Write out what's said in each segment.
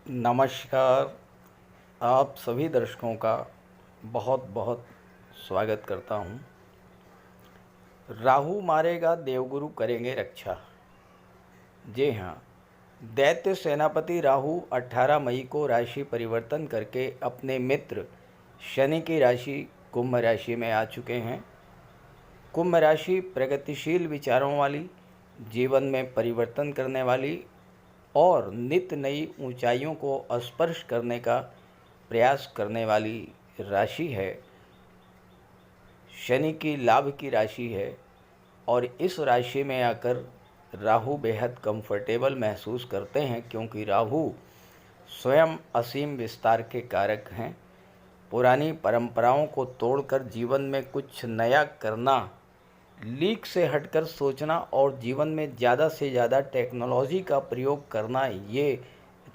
नमस्कार। आप सभी दर्शकों का बहुत बहुत स्वागत करता हूँ। राहु मारेगा देवगुरु करेंगे रक्षा। जी हाँ, दैत्य सेनापति राहु 18 मई को राशि परिवर्तन करके अपने मित्र शनि की राशि कुंभ राशि में आ चुके हैं। कुंभ राशि प्रगतिशील विचारों वाली, जीवन में परिवर्तन करने वाली और नित नई ऊंचाइयों को स्पर्श करने का प्रयास करने वाली राशि है। शनि की लाभ की राशि है और इस राशि में आकर राहु बेहद कंफर्टेबल महसूस करते हैं, क्योंकि राहु स्वयं असीम विस्तार के कारक हैं। पुरानी परंपराओं को तोड़कर जीवन में कुछ नया करना, लीक से हटकर सोचना और जीवन में ज़्यादा से ज़्यादा टेक्नोलॉजी का प्रयोग करना, ये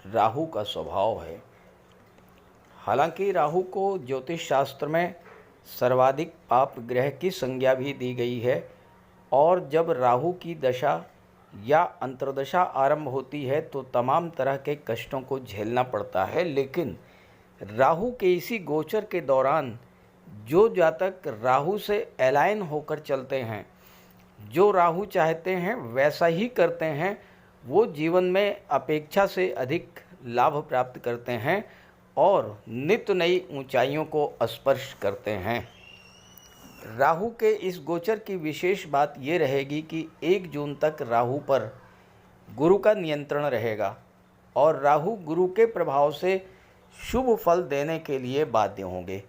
राहु का स्वभाव है। हालांकि राहु को ज्योतिष शास्त्र में सर्वाधिक पाप ग्रह की संज्ञा भी दी गई है और जब राहु की दशा या अंतर्दशा आरंभ होती है तो तमाम तरह के कष्टों को झेलना पड़ता है। लेकिन राहु के इसी गोचर के दौरान जो जातक राहु से अलाइन होकर चलते हैं, जो राहु चाहते हैं वैसा ही करते हैं, वो जीवन में अपेक्षा से अधिक लाभ प्राप्त करते हैं और नित नई ऊंचाइयों को स्पर्श करते हैं। राहु के इस गोचर की विशेष बात ये रहेगी कि 1 जून तक राहु पर गुरु का नियंत्रण रहेगा और राहु गुरु के प्रभाव से शुभ फल देने के लिए बाध्य होंगे।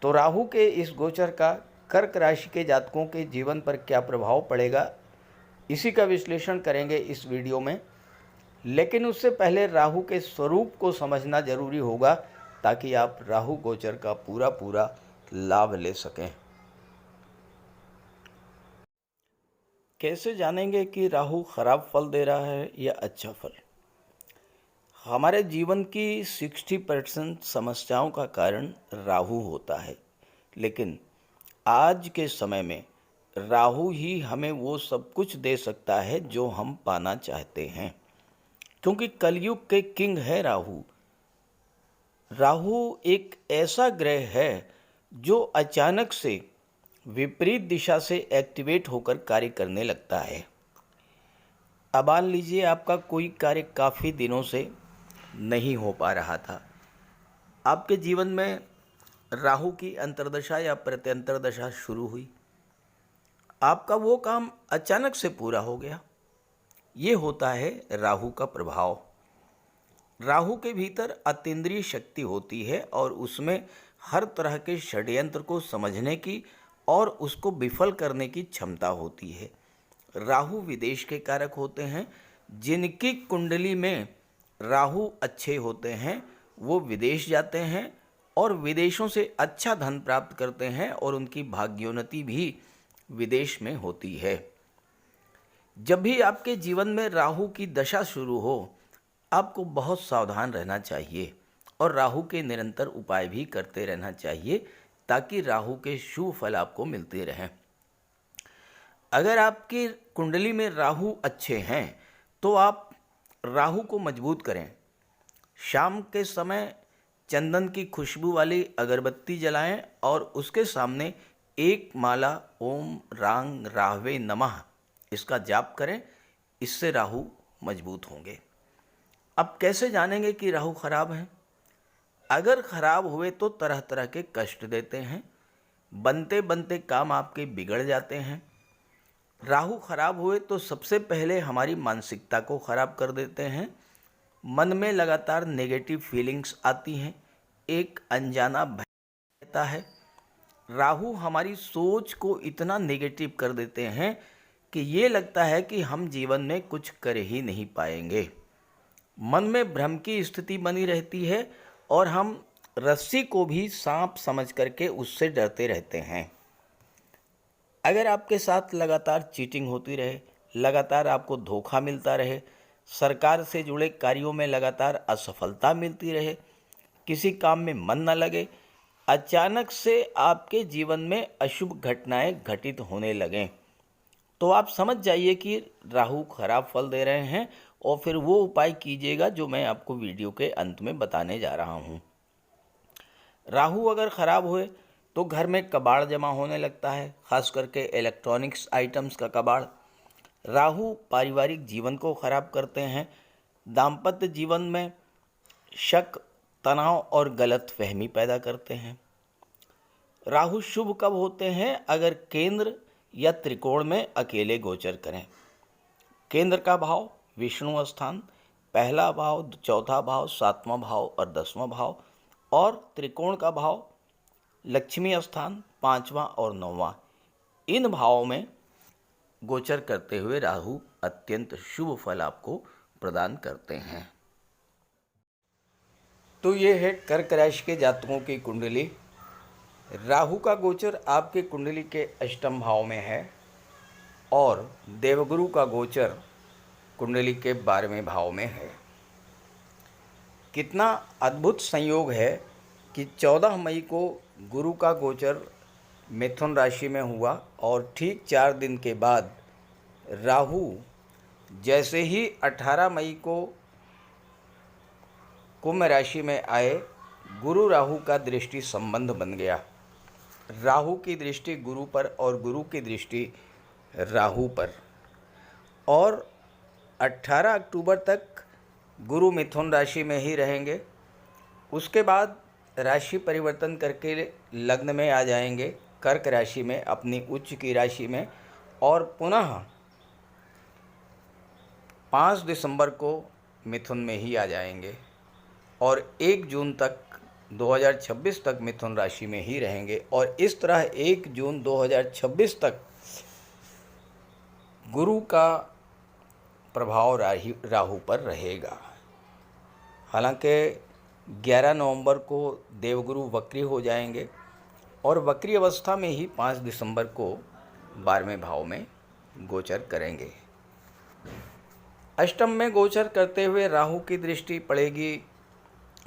तो राहु के इस गोचर का कर्क राशि के जातकों के जीवन पर क्या प्रभाव पड़ेगा, इसी का विश्लेषण करेंगे इस वीडियो में। लेकिन उससे पहले राहु के स्वरूप को समझना जरूरी होगा ताकि आप राहु गोचर का पूरा लाभ ले सकें। कैसे जानेंगे कि राहु खराब फल दे रहा है या अच्छा फल? हमारे जीवन की 60% समस्याओं का कारण राहु होता है, लेकिन आज के समय में राहु ही हमें वो सब कुछ दे सकता है जो हम पाना चाहते हैं, क्योंकि कलयुग के किंग है राहु। राहु एक ऐसा ग्रह है जो अचानक से विपरीत दिशा से एक्टिवेट होकर कार्य करने लगता है। अब मान लीजिए आपका कोई कार्य काफ़ी दिनों से नहीं हो पा रहा था, आपके जीवन में राहु की अंतर्दशा या प्रत्यंतर दशा शुरू हुई, आपका वो काम अचानक से पूरा हो गया। ये होता है राहु का प्रभाव। राहु के भीतर अतीन्द्रिय शक्ति होती है और उसमें हर तरह के षड्यंत्र को समझने की और उसको विफल करने की क्षमता होती है। राहु विदेश के कारक होते हैं। जिनकी कुंडली में राहु अच्छे होते हैं वो विदेश जाते हैं और विदेशों से अच्छा धन प्राप्त करते हैं और उनकी भाग्योन्नति भी विदेश में होती है। जब भी आपके जीवन में राहु की दशा शुरू हो, आपको बहुत सावधान रहना चाहिए और राहु के निरंतर उपाय भी करते रहना चाहिए ताकि राहु के शुभ फल आपको मिलते रहें। अगर आपकी कुंडली में राहु अच्छे हैं तो आप राहु को मजबूत करें। शाम के समय चंदन की खुशबू वाली अगरबत्ती जलाएं और उसके सामने एक माला ओम रांग राहवे नमः इसका जाप करें। इससे राहु मजबूत होंगे। अब कैसे जानेंगे कि राहु खराब है? अगर खराब हुए तो तरह तरह के कष्ट देते हैं, बनते बनते काम आपके बिगड़ जाते हैं। राहु खराब हुए तो सबसे पहले हमारी मानसिकता को खराब कर देते हैं। मन में लगातार नेगेटिव फीलिंग्स आती हैं, एक अनजाना भय रहता है। राहु हमारी सोच को इतना नेगेटिव कर देते हैं कि ये लगता है कि हम जीवन में कुछ कर ही नहीं पाएंगे। मन में भ्रम की स्थिति बनी रहती है और हम रस्सी को भी सांप समझ करके उससे डरते रहते हैं। अगर आपके साथ लगातार चीटिंग होती रहे, लगातार आपको धोखा मिलता रहे, सरकार से जुड़े कार्यों में लगातार असफलता मिलती रहे, किसी काम में मन न लगे, अचानक से आपके जीवन में अशुभ घटनाएं घटित होने लगें, तो आप समझ जाइए कि राहु खराब फल दे रहे हैं और फिर वो उपाय कीजिएगा जो मैं आपको वीडियो के अंत में बताने जा रहा हूँ। राहु अगर ख़राब हुए तो घर में कबाड़ जमा होने लगता है, ख़ास करके इलेक्ट्रॉनिक्स आइटम्स का कबाड़। राहु पारिवारिक जीवन को ख़राब करते हैं। दाम्पत्य जीवन में शक, तनाव और गलत फहमी पैदा करते हैं। राहु शुभ कब होते हैं? अगर केंद्र या त्रिकोण में अकेले गोचर करें। केंद्र का भाव विष्णु स्थान, पहला भाव, चौथा भाव, सातवां भाव और 10वां भाव, और त्रिकोण का भाव लक्ष्मी स्थान, 5वां और 9वां। इन भावों में गोचर करते हुए राहु अत्यंत शुभ फल आपको प्रदान करते हैं। तो ये है कर्क राशि के जातकों की कुंडली। राहु का गोचर आपके कुंडली के अष्टम भाव में है और देवगुरु का गोचर कुंडली के 12वें भाव में है। कितना अद्भुत संयोग है कि 14 मई को गुरु का गोचर मिथुन राशि में हुआ और ठीक 4 दिन के बाद राहु जैसे ही 18 मई को कुंभ राशि में आए, गुरु राहु का दृष्टि संबंध बन गया। राहु की दृष्टि गुरु पर और गुरु की दृष्टि राहु पर, और 18 अक्टूबर तक गुरु मिथुन राशि में ही रहेंगे। उसके बाद राशि परिवर्तन करके लग्न में आ जाएंगे, कर्क राशि में, अपनी उच्च की राशि में, और पुनः 5 दिसंबर को मिथुन में ही आ जाएंगे और 1 जून तक 2026 तक मिथुन राशि में ही रहेंगे। और इस तरह 1 जून 2026 तक गुरु का प्रभाव राहु पर रहेगा। हालांकि 11 नवंबर को देवगुरु वक्री हो जाएंगे और वक्री अवस्था में ही 5 दिसंबर को 12वें भाव में गोचर करेंगे। अष्टम में गोचर करते हुए राहु की दृष्टि पड़ेगी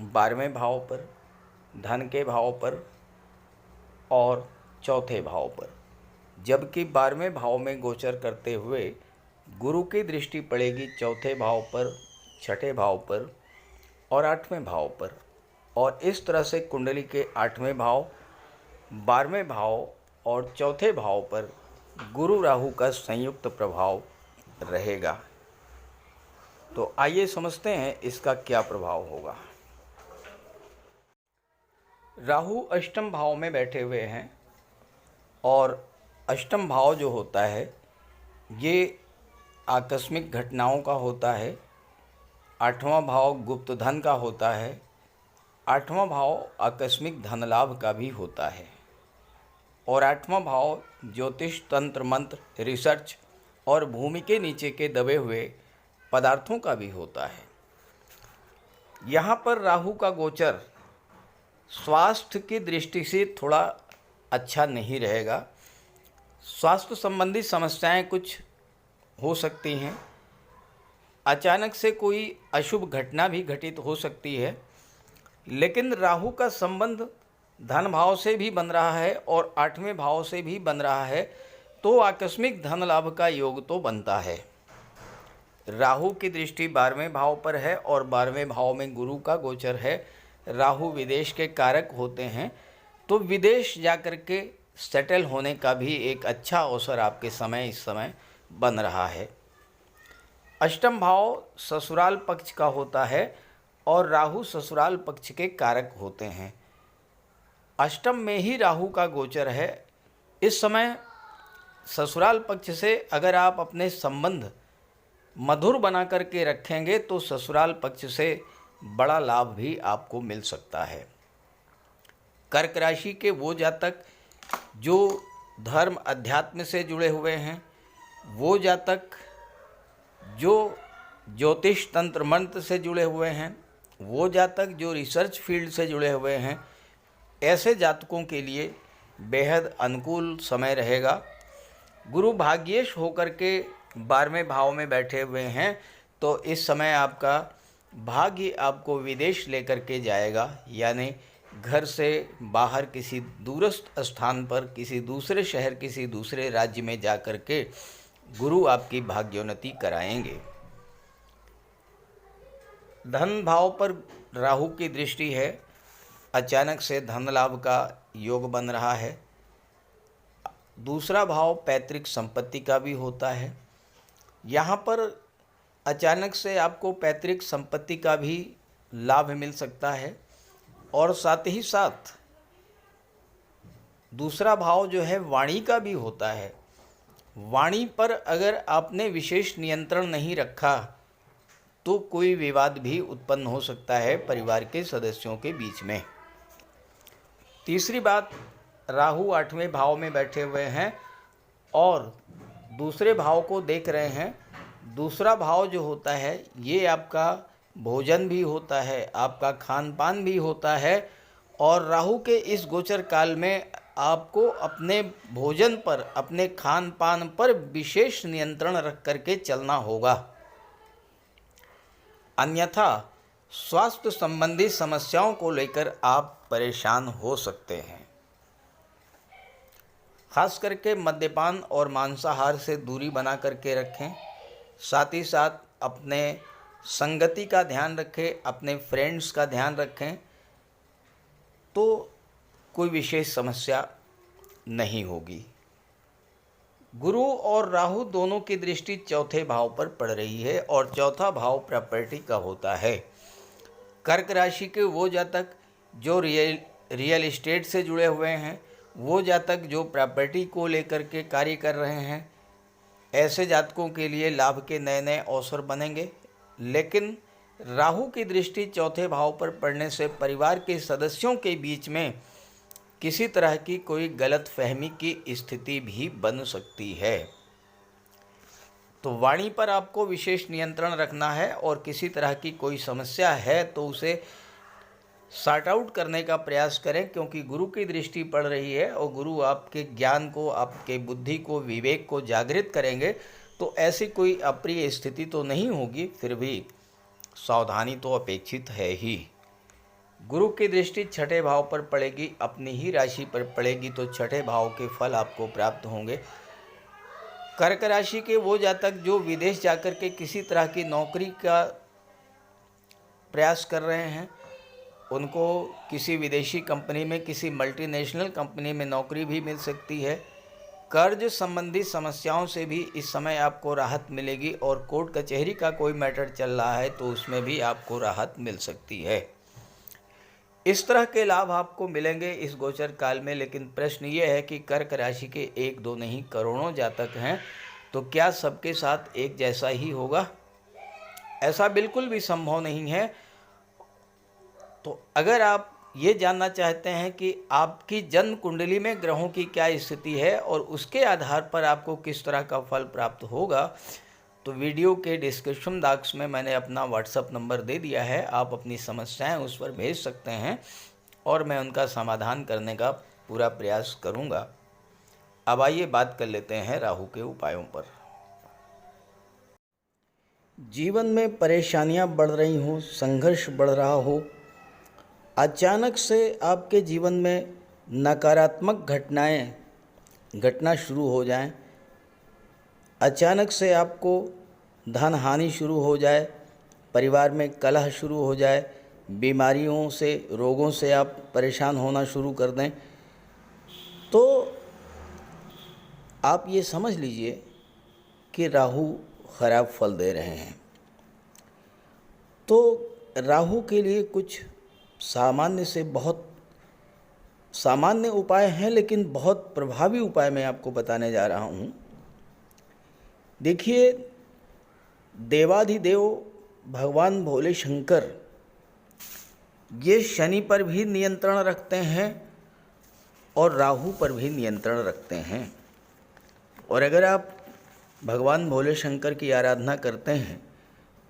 12वें भाव पर, धन के भाव पर और चौथे भाव पर, जबकि 12वें भाव में गोचर करते हुए गुरु की दृष्टि पड़ेगी चौथे भाव पर, छठे भाव पर और 8वें भाव पर। और इस तरह से कुंडली के 8वें भाव, 12वें भाव और चौथे भाव पर गुरु राहु का संयुक्त प्रभाव रहेगा। तो आइए समझते हैं इसका क्या प्रभाव होगा। राहु अष्टम भाव में बैठे हुए हैं और अष्टम भाव जो होता है ये आकस्मिक घटनाओं का होता है। 8वां भाव गुप्त धन का होता है। 8वां भाव आकस्मिक धन लाभ का भी होता है और 8वां भाव ज्योतिष, तंत्र मंत्र, रिसर्च और भूमि के नीचे के दबे हुए पदार्थों का भी होता है। यहाँ पर राहु का गोचर स्वास्थ्य की दृष्टि से थोड़ा अच्छा नहीं रहेगा। स्वास्थ्य संबंधी समस्याएं कुछ हो सकती हैं। अचानक से कोई अशुभ घटना भी घटित हो सकती है। लेकिन राहु का संबंध धन भाव से भी बन रहा है और 8वें भाव से भी बन रहा है, तो आकस्मिक धन लाभ का योग तो बनता है। राहु की दृष्टि 12वें भाव पर है और 12वें भाव में गुरु का गोचर है। राहु विदेश के कारक होते हैं, तो विदेश जाकर के सेटल होने का भी एक अच्छा अवसर आपके इस समय बन रहा है। अष्टम भाव ससुराल पक्ष का होता है और राहु ससुराल पक्ष के कारक होते हैं। अष्टम में ही राहु का गोचर है। इस समय ससुराल पक्ष से अगर आप अपने संबंध मधुर बना करके रखेंगे तो ससुराल पक्ष से बड़ा लाभ भी आपको मिल सकता है। कर्क राशि के वो जातक जो धर्म अध्यात्म से जुड़े हुए हैं, वो जातक जो ज्योतिष तंत्र मंत्र से जुड़े हुए हैं, वो जातक जो रिसर्च फील्ड से जुड़े हुए हैं, ऐसे जातकों के लिए बेहद अनुकूल समय रहेगा। गुरु भाग्येश होकर के 12वें भाव में बैठे हुए हैं, तो इस समय आपका भाग्य आपको विदेश लेकर के जाएगा, यानी घर से बाहर किसी दूरस्थ स्थान पर, किसी दूसरे शहर, किसी दूसरे राज्य में जा कर के गुरु आपकी भाग्योन्नति कराएंगे। धन भाव पर राहु की दृष्टि है, अचानक से धन लाभ का योग बन रहा है। दूसरा भाव पैतृक संपत्ति का भी होता है। यहाँ पर अचानक से आपको पैतृक संपत्ति का भी लाभ मिल सकता है और साथ ही साथ दूसरा भाव जो है वाणी का भी होता है। वाणी पर अगर आपने विशेष नियंत्रण नहीं रखा तो कोई विवाद भी उत्पन्न हो सकता है परिवार के सदस्यों के बीच में। तीसरी बात, राहु 8वें भाव में बैठे हुए हैं और दूसरे भाव को देख रहे हैं। दूसरा भाव जो होता है ये आपका भोजन भी होता है, आपका खान पान भी होता है और राहु के इस गोचर काल में आपको अपने भोजन पर, अपने खान पान पर विशेष नियंत्रण रख करके चलना होगा, अन्यथा स्वास्थ्य संबंधी समस्याओं को लेकर आप परेशान हो सकते हैं। खास करके मद्यपान और मांसाहार से दूरी बना करके रखें। साथ ही साथ अपने संगति का ध्यान रखें, अपने फ्रेंड्स का ध्यान रखें, तो कोई विशेष समस्या नहीं होगी। गुरु और राहु दोनों की दृष्टि चौथे भाव पर पड़ रही है और चौथा भाव प्रॉपर्टी का होता है। कर्क राशि के वो जातक जो रियल एस्टेट से जुड़े हुए हैं, वो जातक जो प्रॉपर्टी को लेकर के कार्य कर रहे हैं, ऐसे जातकों के लिए लाभ के नए नए अवसर बनेंगे। लेकिन राहु की दृष्टि चौथे भाव पर पड़ने से परिवार के सदस्यों के बीच में किसी तरह की कोई गलत फहमी की स्थिति भी बन सकती है। तो वाणी पर आपको विशेष नियंत्रण रखना है और किसी तरह की कोई समस्या है तो उसे सॉर्ट आउट करने का प्रयास करें, क्योंकि गुरु की दृष्टि पड़ रही है और गुरु आपके ज्ञान को, आपके बुद्धि को, विवेक को जागृत करेंगे। तो ऐसी कोई अप्रिय स्थिति तो नहीं होगी, फिर भी सावधानी तो अपेक्षित है ही। गुरु की दृष्टि छठे भाव पर पड़ेगी, अपनी ही राशि पर पड़ेगी, तो छठे भाव के फल आपको प्राप्त होंगे। कर्क राशि के वो जातक जो विदेश जाकर के किसी तरह की नौकरी का प्रयास कर रहे हैं, उनको किसी विदेशी कंपनी में, किसी मल्टीनेशनल कंपनी में नौकरी भी मिल सकती है। कर्ज संबंधी समस्याओं से भी इस समय आपको राहत मिलेगी और कोर्ट कचहरी का कोई मैटर चल रहा है तो उसमें भी आपको राहत मिल सकती है। इस तरह के लाभ आपको मिलेंगे इस गोचर काल में। लेकिन प्रश्न ये है कि कर्क राशि के 1-2 नहीं करोड़ों जातक हैं, तो क्या सबके साथ एक जैसा ही होगा? ऐसा बिल्कुल भी संभव नहीं है। तो अगर आप ये जानना चाहते हैं कि आपकी जन्म कुंडली में ग्रहों की क्या स्थिति है और उसके आधार पर आपको किस तरह का फल प्राप्त होगा, तो वीडियो के डिस्क्रिप्शन बॉक्स में मैंने अपना व्हाट्सएप नंबर दे दिया है। आप अपनी समस्याएं उस पर भेज सकते हैं और मैं उनका समाधान करने का पूरा प्रयास करूंगा। अब आइए बात कर लेते हैं राहु के उपायों पर। जीवन में परेशानियां बढ़ रही हों, संघर्ष बढ़ रहा हो, अचानक से आपके जीवन में नकारात्मक घटनाएं घटना शुरू हो जाएं, अचानक से आपको धन हानि शुरू हो जाए, परिवार में कलह शुरू हो जाए, बीमारियों से, रोगों से आप परेशान होना शुरू कर दें, तो आप ये समझ लीजिए कि राहु खराब फल दे रहे हैं। तो राहु के लिए कुछ सामान्य से बहुत सामान्य उपाय हैं, लेकिन बहुत प्रभावी उपाय मैं आपको बताने जा रहा हूँ। देखिए, देवाधिदेव भगवान भोले शंकर ये शनि पर भी नियंत्रण रखते हैं और राहु पर भी नियंत्रण रखते हैं। और अगर आप भगवान भोले शंकर की आराधना करते हैं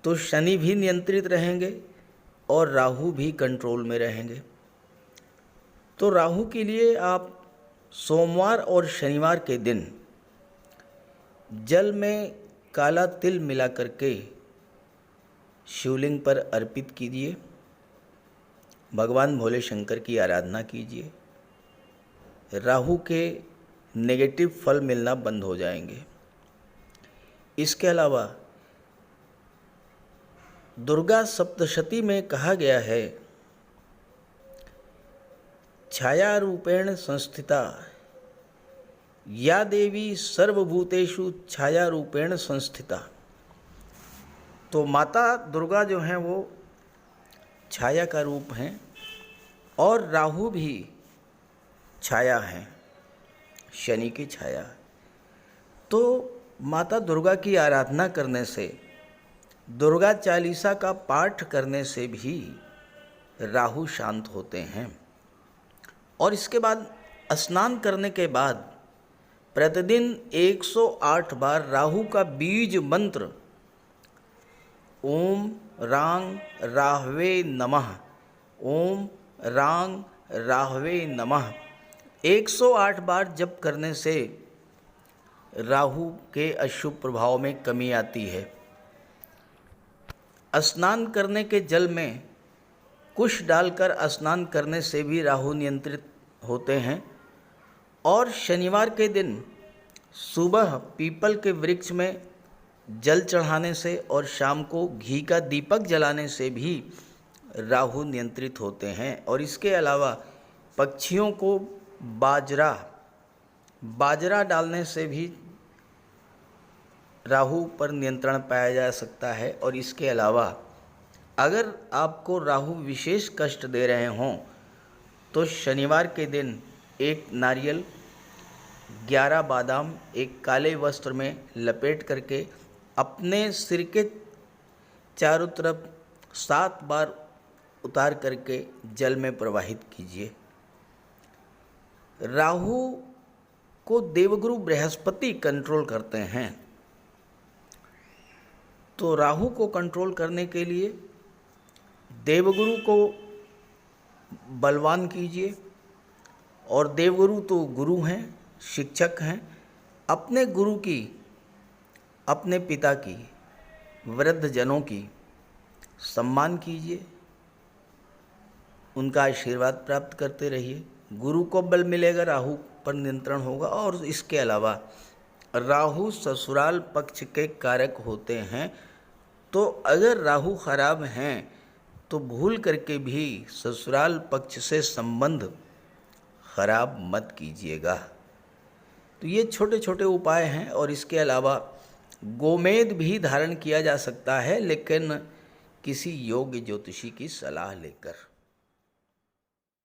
तो शनि भी नियंत्रित रहेंगे और राहु भी कंट्रोल में रहेंगे। तो राहु के लिए आप सोमवार और शनिवार के दिन जल में काला तिल मिला करके शिवलिंग पर अर्पित कीजिए, भगवान भोले शंकर की आराधना कीजिए। राहु के नेगेटिव फल मिलना बंद हो जाएंगे। इसके अलावा दुर्गा सप्तशती में कहा गया है, छाया रूपेण संस्थिता या देवी सर्वभूतेषु छाया रूपेण संस्थिता। तो माता दुर्गा जो हैं वो छाया का रूप हैं और राहु भी छाया हैं, शनि की छाया। तो माता दुर्गा की आराधना करने से, दुर्गा चालीसा का पाठ करने से भी राहु शांत होते हैं। और इसके बाद स्नान करने के बाद प्रतिदिन 108 बार राहु का बीज मंत्र ओम रांग राहवे नमः, ओम रांग राहवे नमः 108 बार जप करने से राहु के अशुभ प्रभाव में कमी आती है। स्नान करने के जल में कुश डालकर स्नान करने से भी राहु नियंत्रित होते हैं। और शनिवार के दिन सुबह पीपल के वृक्ष में जल चढ़ाने से और शाम को घी का दीपक जलाने से भी राहु नियंत्रित होते हैं। और इसके अलावा पक्षियों को बाजरा डालने से भी राहु पर नियंत्रण पाया जा सकता है। और इसके अलावा अगर आपको राहु विशेष कष्ट दे रहे हों तो शनिवार के दिन एक नारियल, 11 बादाम एक काले वस्त्र में लपेट करके अपने सिर के चारों तरफ 7 बार उतार करके जल में प्रवाहित कीजिए। राहु को देवगुरु बृहस्पति कंट्रोल करते हैं। तो राहु को कंट्रोल करने के लिए देवगुरु को बलवान कीजिए। और देवगुरु तो गुरु हैं, शिक्षक हैं। अपने गुरु की, अपने पिता की, वृद्ध जनों की सम्मान कीजिए, उनका आशीर्वाद प्राप्त करते रहिए। गुरु को बल मिलेगा, राहु पर नियंत्रण होगा। और इसके अलावा राहु ससुराल पक्ष के कारक होते हैं। तो अगर राहु खराब हैं तो भूल करके भी ससुराल पक्ष से संबंध खराब मत कीजिएगा। तो ये छोटे छोटे उपाय हैं। और इसके अलावा गोमेद भी धारण किया जा सकता है, लेकिन किसी योग्य ज्योतिषी की सलाह लेकर।